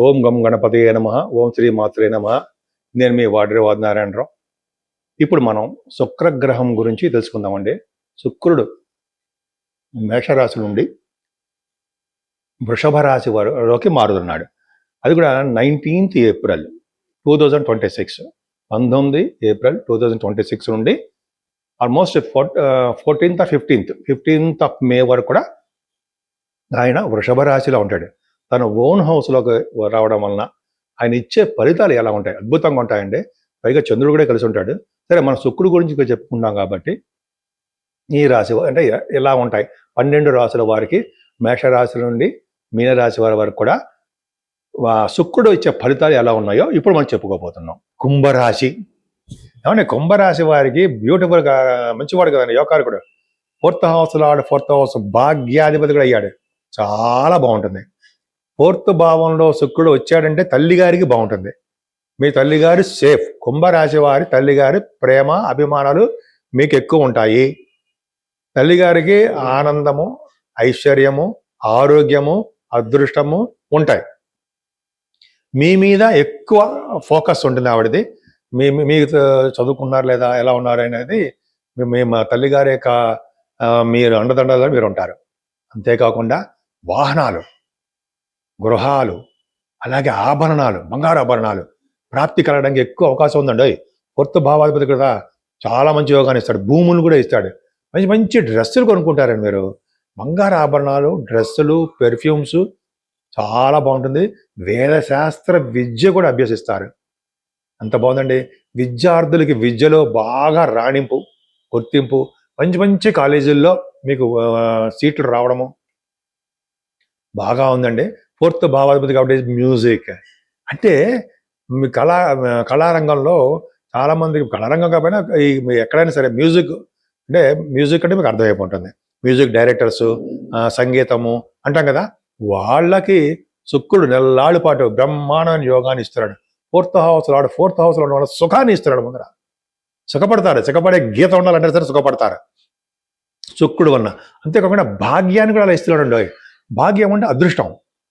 ఓం గం గణపతియే నమః. ఓం శ్రీ మాత్రే నమః. నేను మీ వాడ్రే నారాయణరావు. ఇప్పుడు మనం శుక్రగ్రహం గురించి తెలుసుకుందామండి. శుక్రుడు మేషరాశి నుండి వృషభ రాశి వారిలోకి మారుతున్నాడు. అది కూడా 19th ఏప్రిల్ 2026, 19 ఏప్రిల్ 2026 నుండి almost 14th or 15th of మే వరకు కూడా ఆయన వృషభ రాశిలో ఉంటాడు. తన ఓన్ హౌస్లోకి రావడం వలన ఆయన ఇచ్చే ఫలితాలు ఎలా ఉంటాయి? అద్భుతంగా ఉంటాయండి. పైగా చంద్రుడు కూడా కలిసి ఉంటాడు. సరే, మన శుక్రుడు గురించి చెప్పుకున్నాం కాబట్టి ఈ రాశి అంటే ఎలా ఉంటాయి? 12 రాశుల వారికి, మేషరాశి నుండి మీనరాశి వారి వరకు కూడా శుక్రుడు ఇచ్చే ఫలితాలు ఎలా ఉన్నాయో ఇప్పుడు మనం చెప్పుకోబోతున్నాం. కుంభరాశి ఏమంటే, కుంభరాశి వారికి బ్యూటిఫుల్గా మంచివాడు కదండి, యోగకారకుడు. 4th హౌస్లో 4th హౌస్ భాగ్యాధిపతి కూడా అయ్యాడు. చాలా బాగుంటుంది. 4th భావంలో శుక్రుడు వచ్చాడంటే తల్లిగారికి బాగుంటుంది. మీ తల్లిగారు సేఫ్. కుంభరాశి వారి తల్లిగారి ప్రేమ అభిమానాలు మీకు ఎక్కువ ఉంటాయి. తల్లిగారికి ఆనందము, ఐశ్వర్యము, ఆరోగ్యము, అదృష్టము ఉంటాయి. మీ మీద ఎక్కువ ఫోకస్ ఉంటుంది ఆవిడది. మీకు చదువుకున్నారు లేదా, ఎలా ఉన్నారు అనేది మా తల్లిగారి యొక్క మీరు అండదండలో మీరు ఉంటారు. అంతేకాకుండా వాహనాలు, గృహాలు, అలాగే ఆభరణాలు, బంగారు ఆభరణాలు ప్రాప్తి కలగడానికి ఎక్కువ అవకాశం ఉందండి. 4th భావాధిపతి కదా, చాలా మంచి యోగాన్ని ఇస్తాడు. భూములు కూడా ఇస్తాడు. మంచి మంచి డ్రెస్సులు కొనుక్కుంటారండి మీరు. బంగారు ఆభరణాలు, డ్రెస్సులు, పెర్ఫ్యూమ్స్ చాలా బాగుంటుంది. వేదశాస్త్ర విద్య కూడా అభ్యసిస్తారు. అంత బాగుందండి. విద్యార్థులకి విద్యలో బాగా రాణింపు, గుర్తింపు, మంచి మంచి కాలేజీల్లో మీకు సీట్లు రావడము బాగా ఉందండి. 4th భావాధిపతి కాబట్టి మ్యూజిక్ అంటే మీ కళారంగంలో చాలామందికి, కళారంగం కాకపోయినా ఎక్కడైనా సరే మ్యూజిక్ అంటే మీకు అర్థమైపోతుంది. మ్యూజిక్ డైరెక్టర్సు, సంగీతము అంటాం కదా, వాళ్ళకి శుక్రుడు నెల్లాళ్ళ పాటు బ్రహ్మాండమైన యోగాన్ని ఇస్తున్నాడు. 4th హౌస్లో ఉండడం వల్ల సుఖాన్ని ఇస్తున్నాడు. ముందర సుఖపడతారు. సుఖపడే గీత ఉండాలంటే సరే సుఖపడతారు శుక్రుడు వలన. అంతేకాకుండా భాగ్యాన్ని కూడా అలా ఇస్తున్నాడు. భాగ్యం అంటే అదృష్టం.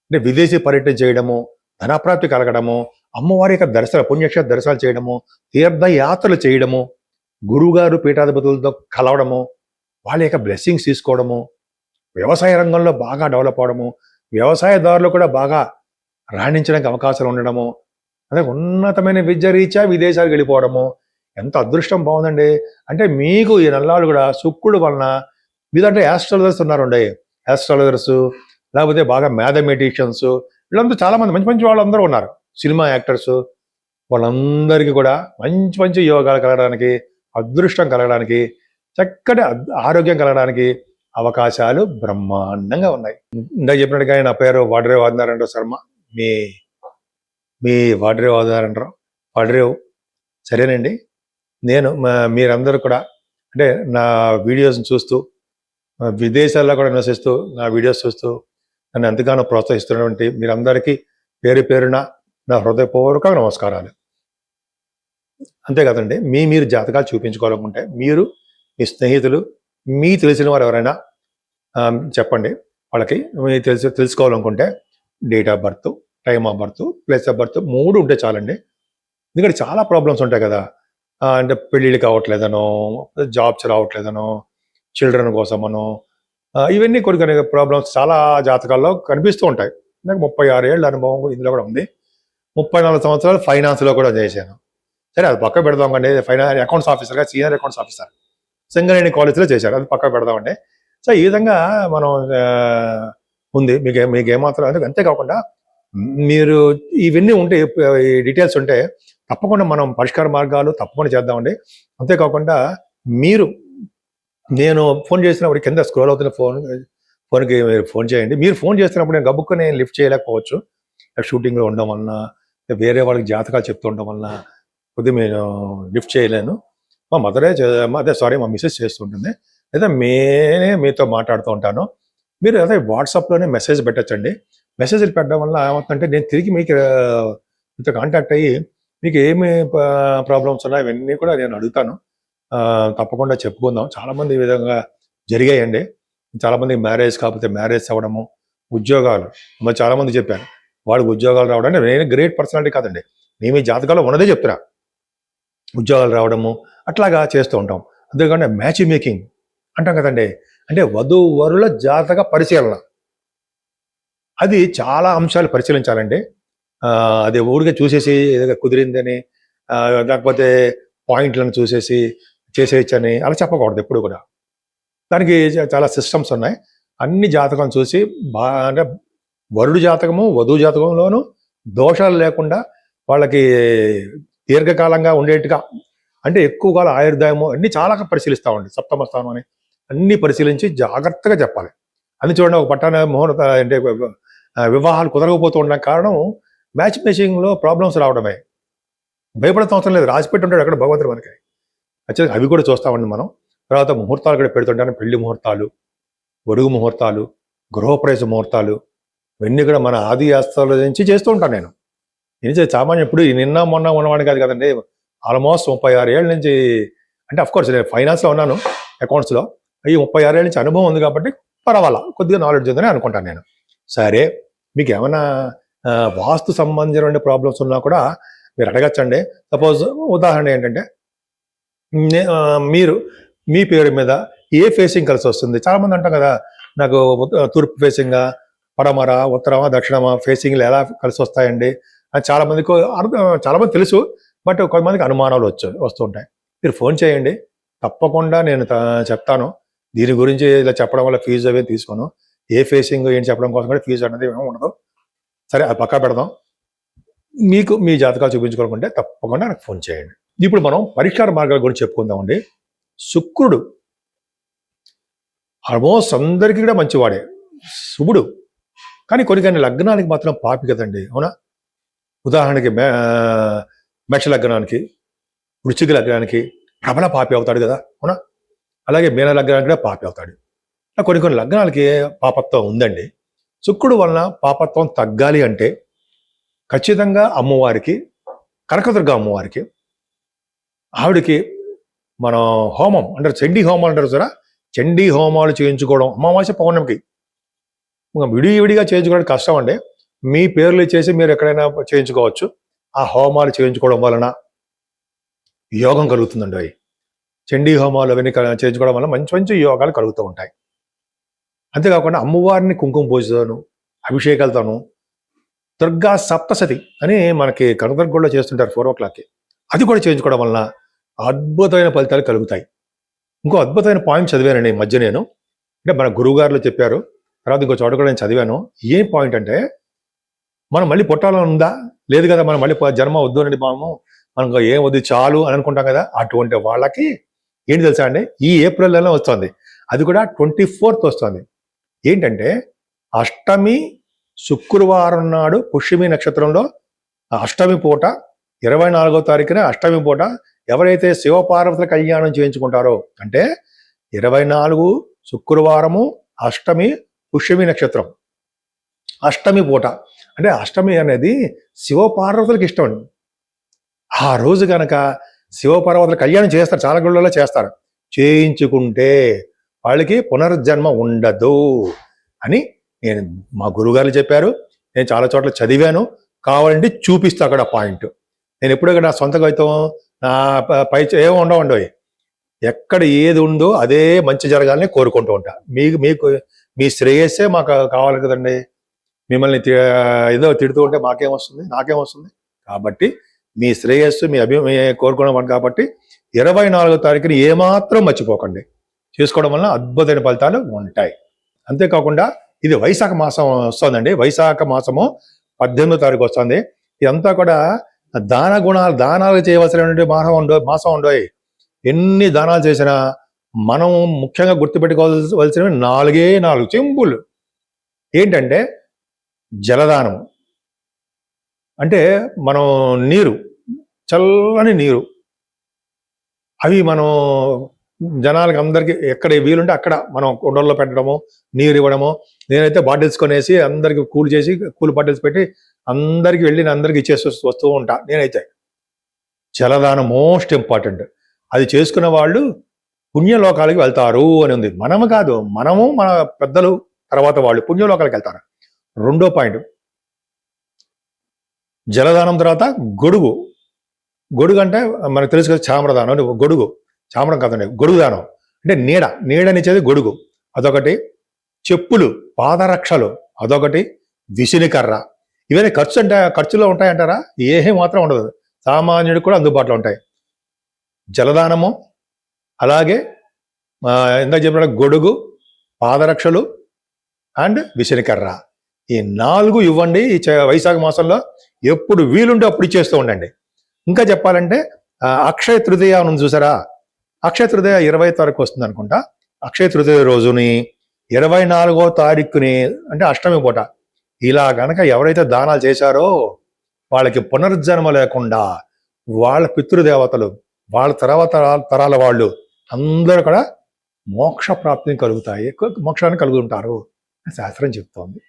అంటే విదేశీ పర్యటన చేయడము, ధనప్రాప్తి కలగడము, అమ్మవారి యొక్క దర్శన పుణ్యక్షేత్ర దర్శనాలు చేయడము, తీర్థయాత్రలు చేయడము, గురువుగారు పీఠాధిపతులతో కలవడము, వాళ్ళ యొక్క బ్లెస్సింగ్స్ తీసుకోవడము, వ్యవసాయ రంగంలో బాగా డెవలప్ అవడము, వ్యవసాయదారులు కూడా బాగా రాణించడానికి అవకాశాలు ఉండడము, అదే ఉన్నతమైన విద్య రీత్యా విదేశాలకు వెళ్ళిపోవడము. ఎంత అదృష్టం బాగుందండి. అంటే మీకు ఈ నల్లాళ్ళు కూడా శుక్రుడు వలన మీ దాంట్లో యాస్ట్రాలజర్స్ ఉన్నారండి. యాస్ట్రాలజర్స్, లేకపోతే బాగా మ్యాథమెటిషియన్స్, వీళ్ళందరూ చాలామంది మంచి మంచి వాళ్ళందరూ ఉన్నారు. సినిమా యాక్టర్స్, వాళ్ళందరికీ కూడా మంచి మంచి యోగాలు కలగడానికి, అదృష్టం కలగడానికి, చక్కటి ఆరోగ్యం కలగడానికి అవకాశాలు బ్రహ్మాండంగా ఉన్నాయి. ఇందాక చెప్పినట్టుగా నా పేరు వాడ్రే నారాయణరావు శర్మ. మీ వాడ్రే నారాయణరావు వాడ్రేవ్. సరేనండి. నేను మీరందరూ కూడా అంటే నా వీడియోస్ని చూస్తూ, విదేశాల్లో కూడా నివసిస్తూ నా వీడియోస్ చూస్తూ నన్ను ఎంతగానో ప్రోత్సహిస్తున్నటువంటి మీరందరికీ పేరు పేరున నా హృదయపూర్వక నమస్కారాలు. అంతే కదండి, మీరు జాతకాలు చూపించుకోవాలనుకుంటే మీరు, మీ స్నేహితులు, మీ తెలిసిన వారు ఎవరైనా చెప్పండి. వాళ్ళకి మీరు తెలుసుకోవాలనుకుంటే date of birth, time of birth, place of birth 3 ఉంటే చాలండి. ఎందుకంటే చాలా ప్రాబ్లమ్స్ ఉంటాయి కదా. అంటే పెళ్ళిళ్ళు కావట్లేదనో, జాబ్స్ రావట్లేదనో, చిల్డ్రన్ కోసమనో, ఇవన్నీ కొన్ని ప్రాబ్లమ్స్ చాలా జాతకాల్లో కనిపిస్తూ ఉంటాయి. నాకు 36 ఏళ్ళ అనుభవం ఇందులో కూడా ఉంది. 34 సంవత్సరాలు ఫైనాన్స్లో కూడా చేశాను. సరే, అది పక్క పెడదాం కండి. అకౌంట్స్ ఆఫీసర్గా, సీనియర్ అకౌంట్స్ ఆఫీసర్ సింగరేణి కాలేజీలో చేశారు. అది పక్క పెడదామండి. సో ఈ విధంగా మనం ఉంది. మీకు ఏమాత్రం అంతేకాకుండా మీరు ఇవన్నీ ఉంటే, ఈ డీటెయిల్స్ ఉంటే తప్పకుండా మనం పరిష్కార మార్గాలు తప్పకుండా చేద్దామండి. అంతేకాకుండా నేను ఫోన్ చేసినప్పుడు కింద స్క్రోల్ అవుతున్న ఫోన్కి మీరు ఫోన్ చేయండి. మీరు ఫోన్ చేస్తున్నప్పుడు నేను గబుక్కుని లిఫ్ట్ చేయలేకపోవచ్చు. షూటింగ్లో ఉండడం వలన, వేరే వాళ్ళకి జాతకాలు చెప్తూ ఉండడం వలన కొద్దిగా నేను లిఫ్ట్ చేయలేను. మా మా మిస్సెస్ చేస్తుంటుంది, లేదా మీతో మాట్లాడుతూ ఉంటాను. మీరు అదే వాట్సాప్లోనే మెసేజ్ పెట్టచ్చండి. మెసేజ్లు పెట్టడం వల్ల ఏమవుతుందంటే నేను తిరిగి మీతో కాంటాక్ట్ అయ్యి మీకు ఏమి ప్రాబ్లమ్స్ ఉన్నాయో ఇవన్నీ కూడా నేను అడుగుతాను. తప్పకుండా చెప్పుకుందాం. చాలామంది ఈ విధంగా జరిగాయండి. చాలామంది మ్యారేజ్ కాకపోతే మ్యారేజ్ అవ్వడము, ఉద్యోగాలు చాలామంది చెప్పారు. వాళ్ళకి ఉద్యోగాలు రావడానికి నేను గ్రేట్ పర్సనాలిటీ కాదండి, మేము ఈ జాతకాల్లో ఉన్నదే చెప్తున్నా. ఉద్యోగాలు రావడము అట్లాగా చేస్తూ ఉంటాం. అంతేకాకుండా మ్యాచ్ మేకింగ్ అంటాం కదండి, అంటే వధూవరుల జాతక పరిశీలన. అది చాలా అంశాలు పరిశీలించాలండి. అది ఊరికే చూసేసి ఏదో కుదిరిందని లేకపోతే పాయింట్లను చూసేసి చేసేయచ్చని అలా చెప్పకూడదు ఎప్పుడు కూడా. దానికి చాలా సిస్టమ్స్ ఉన్నాయి. అన్ని జాతకం చూసి అంటే వరుడు జాతకము వధువు జాతకంలోనూ దోషాలు లేకుండా వాళ్ళకి దీర్ఘకాలంగా ఉండేట్టుగా, అంటే ఎక్కువ కాలం ఆయుర్దాయము అన్ని చాలా పరిశీలిస్తామండి. సప్తమ స్థానం అని అన్ని పరిశీలించి జాగ్రత్తగా చెప్పాలి. అది చూడండి, ఒక పట్టాన ముహూర్త అంటే వివాహాలు కుదరకపోతూ ఉండడానికి కారణం మ్యాచ్ మేకింగ్లో ప్రాబ్లమ్స్ రావడమే. భయపడతాం అవసరం లేదు, రాసిపెట్టి ఉంటాడు అక్కడ భగవంతుడు మనకి. యాక్చువల్గా అవి కూడా చూస్తామండి మనం. తర్వాత ముహూర్తాలు కూడా పెడుతుంటాను, పెళ్లి ముహూర్తాలు, ఒడుగు ముహూర్తాలు, గృహప్రవేశ ముహూర్తాలు, ఇవన్నీ కూడా మన ఆది ఆస్తాల నుంచి చేస్తూ ఉంటాను నేను. ఇది సామాన్యం. ఇప్పుడు నిన్న మొన్న ఉన్నవాడిని కాదు కదండి, ఆల్మోస్ట్ 36 ఏళ్ళ నుంచి. అంటే అఫ్కోర్స్ నేను ఫైనాన్స్లో ఉన్నాను, అకౌంట్స్లో. ఈ 36 ఏళ్ళ నుంచి అనుభవం ఉంది కాబట్టి పర్వాలా, కొద్దిగా నాలెడ్జ్ ఉందని అనుకుంటాను నేను. సరే, మీకు ఏమైనా వాస్తు సంబంధించిన ప్రాబ్లమ్స్ ఉన్నా కూడా మీరు అడగచ్చండి. సపోజ్ ఉదాహరణ ఏంటంటే, మీరు మీ పేరు మీద ఏ ఫేసింగ్ కలిసి వస్తుంది. చాలామంది అంటాం కదా, నాకు తూర్పు ఫేసింగా, పడమర, ఉత్తరమా, దక్షిణమా ఫేసింగ్లు ఎలా కలిసి వస్తాయండి అని చాలామంది తెలుసు. బట్ కొంతమందికి అనుమానాలు వస్తూ ఉంటాయి. మీరు ఫోన్ చేయండి, తప్పకుండా నేను చెప్తాను. దీని గురించి ఇలా చెప్పడం వల్ల ఫీజు అవి తీసుకోను. ఏ ఫేసింగ్ ఏంటి చెప్పడం కోసం కూడా ఫీజు అనేది ఏమీ ఉండదు. సరే, అది పక్కా పెడదాం. మీకు మీ జాతకాలు చూపించుకోవాలనుకుంటే తప్పకుండా నాకు ఫోన్ చేయండి. ఇప్పుడు మనం పరిష్కార మార్గాల గురించి చెప్పుకుందామండి. శుక్రుడు ఆల్మోస్ట్ అందరికీ కూడా మంచివాడే, శుభుడు. కానీ కొన్ని లగ్నానికి మాత్రం పాపి కదండి, అవునా? ఉదాహరణకి మేష లగ్నానికి, వృశ్చిక లగ్నానికి ప్రబల పాపి అవుతాడు కదా, అవునా? అలాగే మీన లగ్నానికి కూడా పాపి అవుతాడు. కొన్ని లగ్నాలకి పాపత్వం ఉందండి. శుక్రుడు వలన పాపత్వం తగ్గాలి అంటే ఖచ్చితంగా అమ్మవారికి, కనకదుర్గ అమ్మవారికి, ఆవిడికి మనం హోమం అంటారు, చండీ హోమాలు అంటారు సరే, చండీ హోమాలు చేయించుకోవడం అమావాస్య పౌర్ణమికి. విడివిడిగా చేయించుకోవడానికి కష్టం అండి. మీ పేర్లు చేసి మీరు ఎక్కడైనా చేయించుకోవచ్చు. ఆ హోమాలు చేయించుకోవడం వలన యోగం కలుగుతుందండి. అవి చండీ హోమాలు అవన్నీ చేయించుకోవడం వల్ల మంచి మంచి యోగాలు కలుగుతూ ఉంటాయి. అంతేకాకుండా అమ్మవారిని కుంకుమ పూజతోను, అభిషేకాలతోను, దుర్గా సప్తసతి అని మనకి కనకదుర్గలో చేస్తుంటారు 4 o'clockకి, అది కూడా చేయించుకోవడం వలన అద్భుతమైన ఫలితాలు కలుగుతాయి. ఇంకో అద్భుతమైన పాయింట్ చదివానండి మధ్య నేను, అంటే మన గురువుగారులు చెప్పారు, తర్వాత ఇంకో చోట కూడా నేను చదివాను. ఏం పాయింట్ అంటే, మనం మళ్ళీ పుట్టాలని ఉందా, లేదు కదా, మనం మళ్ళీ జన్మ వద్దు అండి, మనం ఏం వద్దు చాలు అని అనుకుంటాం కదా. అటువంటి వాళ్ళకి ఏంటి తెలుసా అండి, ఈ ఏప్రిల్ నెలలో వస్తుంది, అది కూడా 24th వస్తుంది. ఏంటంటే అష్టమి శుక్రవారం నాడు పుష్యమి నక్షత్రంలో అష్టమి పూట 24వ తారీఖున అష్టమి పూట ఎవరైతే శివపార్వతుల కళ్యాణం చేయించుకుంటారో, అంటే 24 శుక్రవారము అష్టమి పుష్యమి నక్షత్రం అష్టమి పూట, అంటే అష్టమి అనేది శివపార్వతులకు ఇష్టం అండి. ఆ రోజు కనుక శివపార్వతుల కళ్యాణం చేస్తారు, చాలా గుళ్ళలో చేస్తారు. చేయించుకుంటే వాళ్ళకి పునర్జన్మ ఉండదు అని నేను మా గురువుగారు చెప్పారు. నేను చాలా చోట్ల చదివాను, కావాలంటే చూపిస్తా అక్కడ పాయింట్. నేను ఎప్పుడూ నా సొంత కవిత్వం నా పై ఏమో ఉండవండి, ఎక్కడ ఏది ఉందో అదే మంచి జరగాలని కోరుకుంటూ ఉంటా. మీకు మీ శ్రేయస్సే మాకు కావాలి కదండి. మిమ్మల్ని ఏదో తిడుతూ ఉంటే మాకేమొస్తుంది, నాకేమొస్తుంది. కాబట్టి మీ శ్రేయస్సు మీ కోరుకోవడం కాబట్టి 24వ తారీఖుని ఏమాత్రం మర్చిపోకండి. చేసుకోవడం వలన అద్భుతమైన ఫలితాలు ఉంటాయి. అంతేకాకుండా ఇది వైశాఖ మాసం వస్తుందండి. వైశాఖ మాసము 18వ తారీఖు వస్తుంది. ఇదంతా కూడా దానాలు చేయవలసినటువంటి మాసం ఉండవు. ఎన్ని దానాలు చేసినా మనం ముఖ్యంగా గుర్తుపెట్టుకోవాల్సినవి 4 సింపుల్. ఏంటంటే జలదానం, అంటే మనం నీరు, చల్లని నీరు, అవి మనం జనాలకి అందరికీ ఎక్కడ వీలుంటే అక్కడ మనం కుండల్లో పెట్టడము, నీరు ఇవ్వడము. నేనైతే బాటిల్స్ కొనేసి అందరికి కూల్ బాటిల్స్ పెట్టి అందరికి వెళ్ళి అందరికి ఇచ్చేసి వస్తూ ఉంటా. నేనైతే జలదానం మోస్ట్ ఇంపార్టెంట్. అది చేసుకున్న వాళ్ళు పుణ్యలోకాలకి వెళ్తారు అని ఉంది. మనము కాదు, మనము మన పెద్దలు తర్వాత వాళ్ళు పుణ్యలోకాలకు వెళ్తారు. రెండో పాయింట్, జలదానం తర్వాత గొడుగు. గొడుగు అంటే మనకు తెలుసు కదా, చామ్రదానం అంటే గొడుగు. చామరం కాదండి, గొడుగు దానం అంటే నీడనిచ్చేది గొడుగు అదొకటి. చెప్పులు, పాదరక్షలు అదొకటి. విసినికర్ర. ఇవన్నీ ఖర్చులో ఉంటాయంటారా? ఏమీ మాత్రం ఉండదు, సామాన్యుడికి కూడా అందుబాటులో ఉంటాయి. జలదానము, అలాగే ఇందాక చెప్పిన గొడుగు, పాదరక్షలు అండ్ విసినికర్ర. ఈ 4 ఇవ్వండి ఈ వైశాఖ మాసంలో. ఎప్పుడు వీలుంటే అప్పుడు ఇచ్చేస్తూ ఉండండి. ఇంకా చెప్పాలంటే అక్షయ తృతీయ ఉంది చూసారా? అక్షయ తృతీయ 20 తారీఖు వస్తుంది అనుకుంటా. అక్షయ తృతీయ రోజుని 24వ తారీఖుని అంటే అష్టమి పూట ఇలా గనక ఎవరైతే దానాలు చేశారో వాళ్ళకి పునర్జన్మ లేకుండా వాళ్ళ పితృదేవతలు, వాళ్ళ తర్వాత తరాల వాళ్ళు అందరూ కూడా మోక్ష ప్రాప్తిని కలుగుతాయి, మోక్షాన్ని కలుగుతుంటారు శాస్త్రం చెప్తోంది.